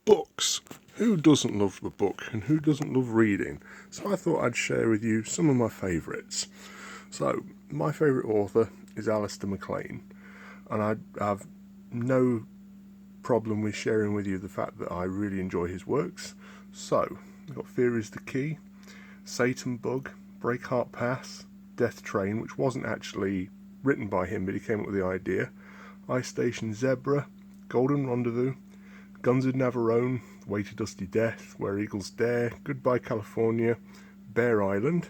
books. Who doesn't love a book and who doesn't love reading? So I thought I'd share with you some of my favourites. So my favourite author is Alistair MacLean, and I have no problem with sharing with you the fact that I really enjoy his works. So I've got Fear is the Key, Satan Bug, Breakheart Pass, Death Train, which wasn't actually written by him but he came up with the idea, Ice Station Zebra, Golden Rendezvous, Guns of Navarone, Way to Dusty Death, Where Eagles Dare, Goodbye California, Bear Island,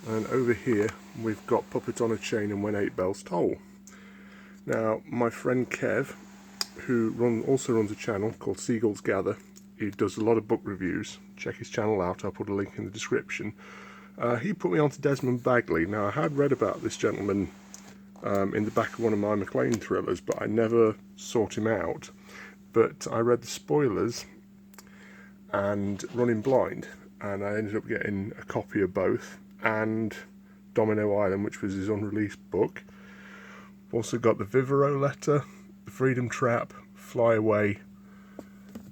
and over here we've got Puppet on a Chain and When Eight Bells Toll. Now my friend Kev, who also runs a channel called Seagulls Gather, he does a lot of book reviews. Check his channel out, I'll put a link in the description. He put me on to Desmond Bagley. Now I had read about this gentleman in the back of one of my MacLean thrillers, but I never sought him out. But I read the spoilers and Running Blind, and I ended up getting a copy of both, and Domino Island, which was his unreleased book. Also got the Vivero Letter, the Freedom Trap, Fly Away.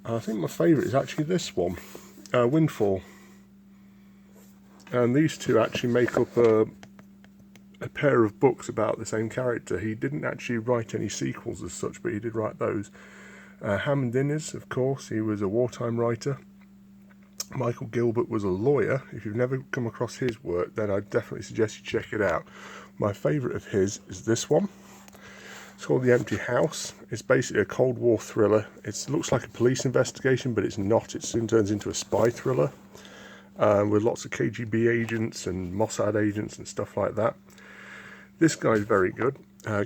I think my favourite is actually this one, Windfall. And these two actually make up a pair of books about the same character. He didn't actually write any sequels as such, but he did write those. Hammond Innes, of course, he was a wartime writer. Michael Gilbert was a lawyer. If you've never come across his work, then I definitely suggest you check it out. My favourite of his is this one. It's called The Empty House. It's basically a Cold War thriller. It looks like a police investigation, but it's not. It soon turns into a spy thriller with lots of KGB agents and Mossad agents and stuff like that. This guy's very good.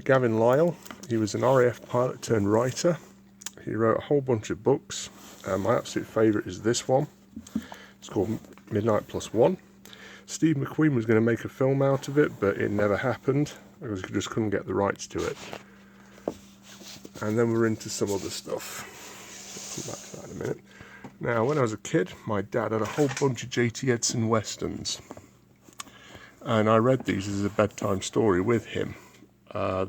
Gavin Lyle, he was an RAF pilot turned writer. He wrote a whole bunch of books. My absolute favourite is this one. It's called Midnight Plus One. Steve McQueen was going to make a film out of it, but it never happened because he just couldn't get the rights to it. And then we're into some other stuff. I'll come back to that in a minute. Now, when I was a kid, my dad had a whole bunch of J.T. Edson westerns, and I read these as a bedtime story with him.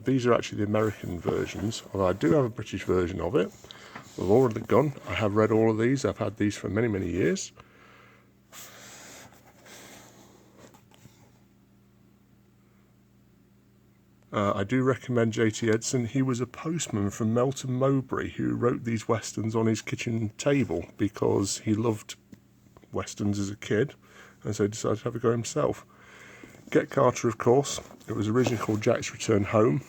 These are actually the American versions, although I do have a British version of it. The Law of the Gun, I have read all of these. I've had these for many, many years. I do recommend J.T. Edson. He was a postman from Melton Mowbray who wrote these westerns on his kitchen table because he loved westerns as a kid, and so he decided to have a go himself. Get Carter, of course. It was originally called Jack's Return Home.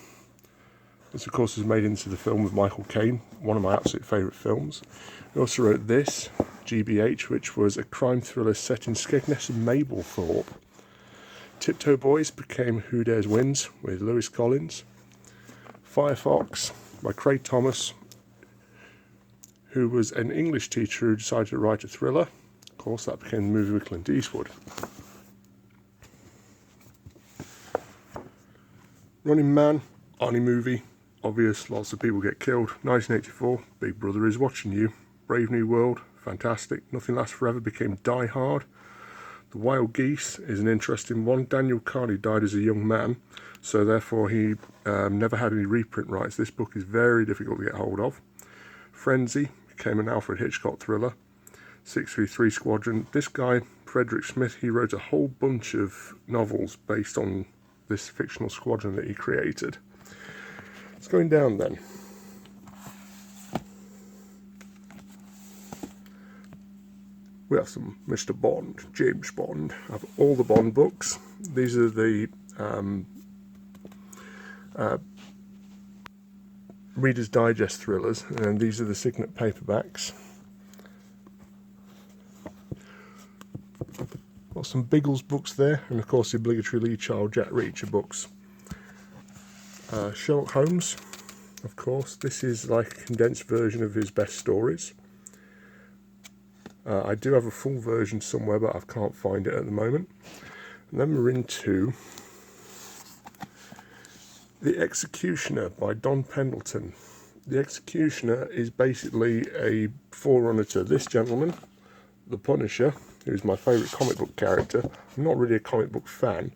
This, of course, was made into the film with Michael Caine, one of my absolute favourite films. He also wrote this, GBH, which was a crime thriller set in Skegness and Mablethorpe. Tiptoe Boys became Who Dares Wins with Lewis Collins. Firefox by Craig Thomas, who was an English teacher who decided to write a thriller. Of course, that became the movie with Clint Eastwood. Running Man, Arnie movie, obvious, lots of people get killed. 1984, Big Brother is watching you. Brave New World, fantastic. Nothing Lasts Forever became Die Hard. The Wild Geese is an interesting one. Daniel Carney died as a young man, so therefore he never had any reprint rights. This book is very difficult to get hold of. Frenzy became an Alfred Hitchcock thriller. 633 Squadron. This guy, Frederick Smith, he wrote a whole bunch of novels based on this fictional squadron that he created. It's going down then. We have some Mr. Bond, James Bond. I have all the Bond books. These are the Reader's Digest thrillers, and these are the Signet paperbacks. Got some Biggles books there, and of course the obligatory Lee Child Jack Reacher books. Sherlock Holmes, of course. This is like a condensed version of his best stories. I do have a full version somewhere, but I can't find it at the moment. And then we're into The Executioner by Don Pendleton. The Executioner is basically a forerunner to this gentleman, The Punisher, who's my favourite comic book character. I'm not really a comic book fan.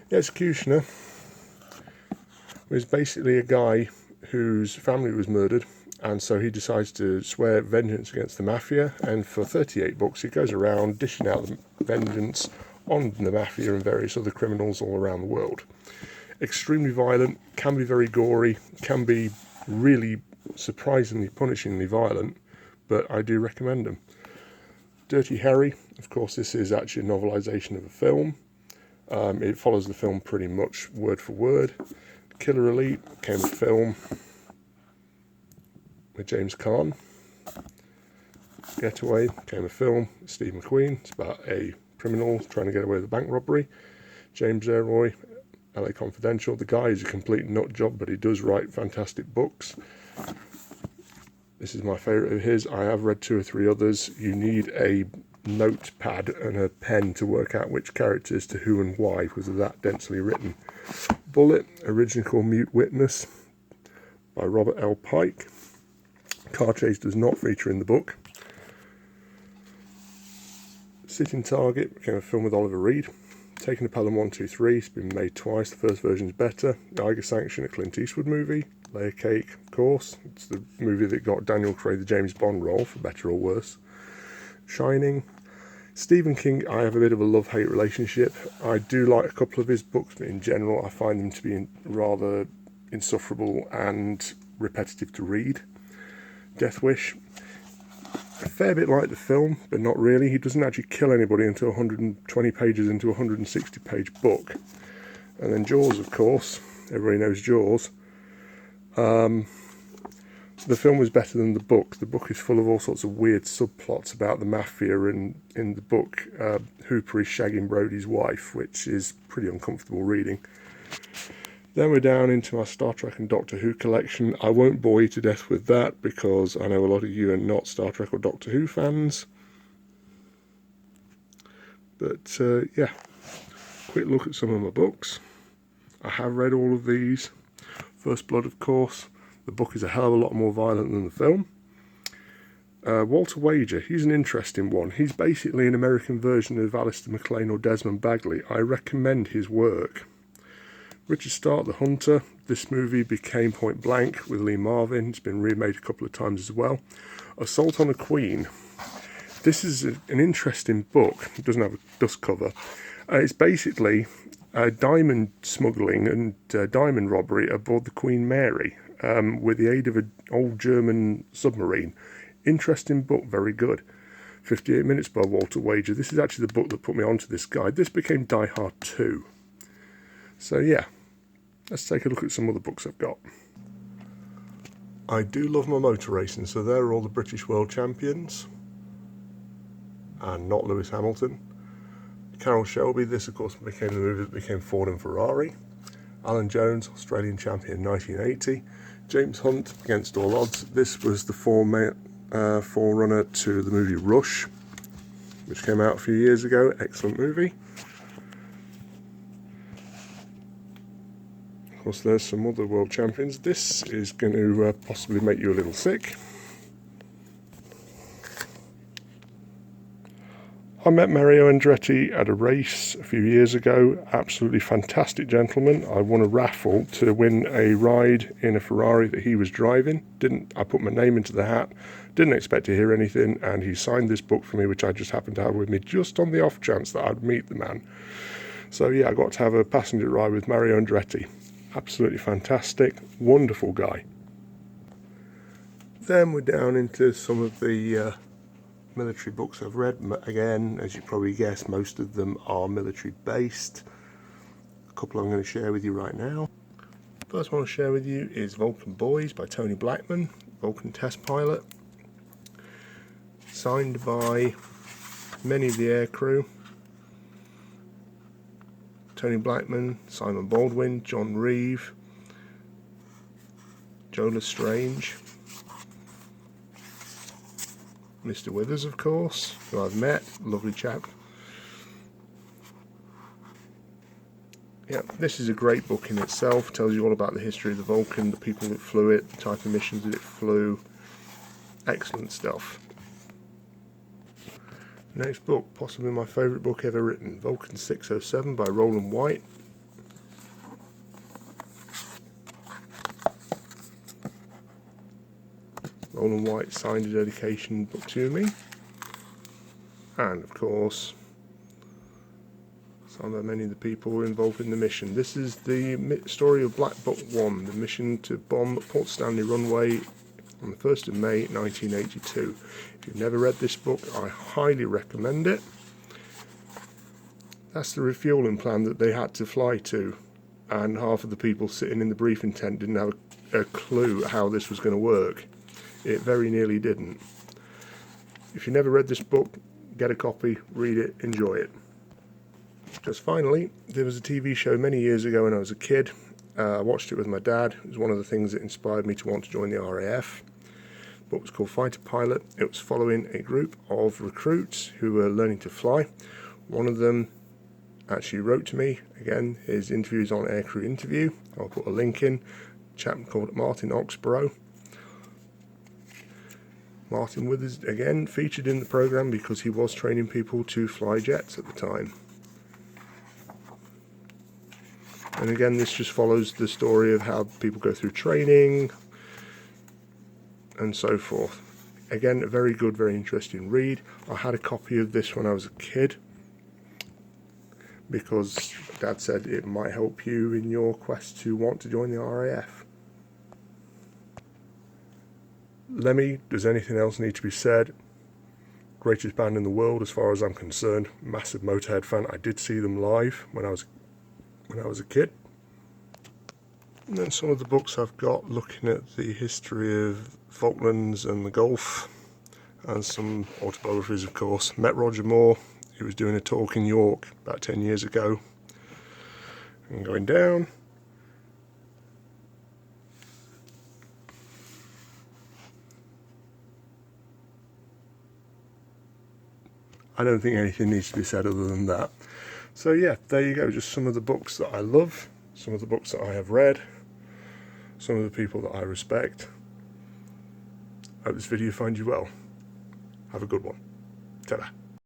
The Executioner was basically a guy whose family was murdered, and so he decides to swear vengeance against the mafia, and for 38 books he goes around dishing out the vengeance on the mafia and various other criminals all around the world. Extremely violent, can be very gory, can be really surprisingly punishingly violent, but I do recommend them. Dirty Harry, of course, this is actually a novelisation of a film. It follows the film pretty much word for word. Killer Elite became a film with James Caan. Getaway became a film with Steve McQueen. It's about a criminal trying to get away with a bank robbery. James Ellroy, LA Confidential. The guy is a complete nut job, but he does write fantastic books. This is my favourite of his. I have read 2 or 3 others. You need a notepad and a pen to work out which characters to who and why, because they're that densely written. Bullet, originally called Mute Witness, by Robert L. Pike. Car Chase does not feature in the book. Sitting Target became a film with Oliver Reed. Taking a Pelham 123, it's been made twice. The first version is better. Eiger Sanction, a Clint Eastwood movie. Layer Cake, of course. It's the movie that got Daniel Craig the James Bond role, for better or worse. Shining. Stephen King, I have a bit of a love-hate relationship. I do like a couple of his books, but in general I find them to be rather insufferable and repetitive to read. Death Wish, a fair bit like the film, but not really. He doesn't actually kill anybody until 120 pages into a 160-page book. And then Jaws, of course. Everybody knows Jaws. The film was better than the book. The book is full of all sorts of weird subplots about the mafia, and in the book, Hooper is shagging Brody's wife, which is pretty uncomfortable reading. Then we're down into our Star Trek and Doctor Who collection. I won't bore you to death with that, because I know a lot of you are not Star Trek or Doctor Who fans. But yeah, quick look at some of my books. I have read all of these. First Blood, of course. The book is a hell of a lot more violent than the film. Walter Wager, he's an interesting one. He's basically an American version of Alistair MacLean or Desmond Bagley. I recommend his work. Richard Stark, The Hunter. This movie became Point Blank with Lee Marvin. It's been remade a couple of times as well. Assault on a Queen. This is an interesting book. It doesn't have a dust cover. It's basically diamond smuggling and diamond robbery aboard the Queen Mary, with the aid of an old German submarine. Interesting book, very good. 58 Minutes by Walter Wager. This is actually the book that put me onto this guy. This became Die Hard 2. So yeah, let's take a look at some other books I've got. I do love my motor racing, so there are all the British world champions, and not Lewis Hamilton. Carroll Shelby, this of course became the movie that became Ford and Ferrari. Alan Jones, Australian champion 1980. James Hunt, Against All Odds. This was the forerunner to the movie Rush, which came out a few years ago. Excellent movie. Of course, there's some other world champions. This is going to possibly make you a little sick. I met Mario Andretti at a race a few years ago. Absolutely fantastic gentleman. I won a raffle to win a ride in a Ferrari that he was driving. I put my name into the hat, didn't expect to hear anything, and he signed this book for me, which I just happened to have with me just on the off chance that I'd meet the man. So yeah, I got to have a passenger ride with Mario Andretti. Absolutely fantastic, wonderful guy. Then we're down into some of the military books I've read. Again, as you probably guessed, most of them are military based. A couple I'm going to share with you right now. First one I'll share with you is Vulcan Boys by Tony Blackman, Vulcan test pilot. Signed by many of the aircrew. Tony Blackman, Simon Baldwin, John Reeve, Joe Lestrange, Mr. Withers, of course, who I've met, lovely chap. Yeah, this is a great book in itself. Tells you all about the history of the Vulcan, the people that flew it, the type of missions that it flew. Excellent stuff. Next book, possibly my favourite book ever written, Vulcan 607 by Roland White. Roland White signed a dedication book to me. And of course, some of many of the people involved in the mission. This is the story of Black Book 1, the mission to bomb Port Stanley runway on the 1st of May 1982. If you've never read this book, I highly recommend it. That's the refueling plan that they had to fly to, and half of the people sitting in the briefing tent didn't have a clue how this was going to work. It very nearly didn't. If you've never read this book, get a copy, read it, enjoy it. Just finally, there was a TV show many years ago when I was a kid. I watched it with my dad. It was one of the things that inspired me to want to join the RAF. The book was called Fighter Pilot. It was following a group of recruits who were learning to fly. One of them actually wrote to me. Again, his interview is on Aircrew Interview. I'll put a link in. A chap called Martin Oxborrow. Martin Withers, again, featured in the programme because he was training people to fly jets at the time. And again, this just follows the story of how people go through training and so forth. Again, a very good, very interesting read. I had a copy of this when I was a kid because Dad said it might help you in your quest to want to join the RAF. Lemmy, does anything else need to be said? Greatest band in the world as far as I'm concerned. Massive Motorhead fan. I did see them live when I was a kid. And then some of the books I've got looking at the history of Falklands and the Gulf, and some autobiographies, of course. Met Roger Moore. He was doing a talk in York about 10 years ago. And going down. I don't think anything needs to be said other than that. So yeah, there you go, just some of the books that I love, some of the books that I have read, some of the people that I respect. I hope this video finds you well. Have a good one. Ta-da.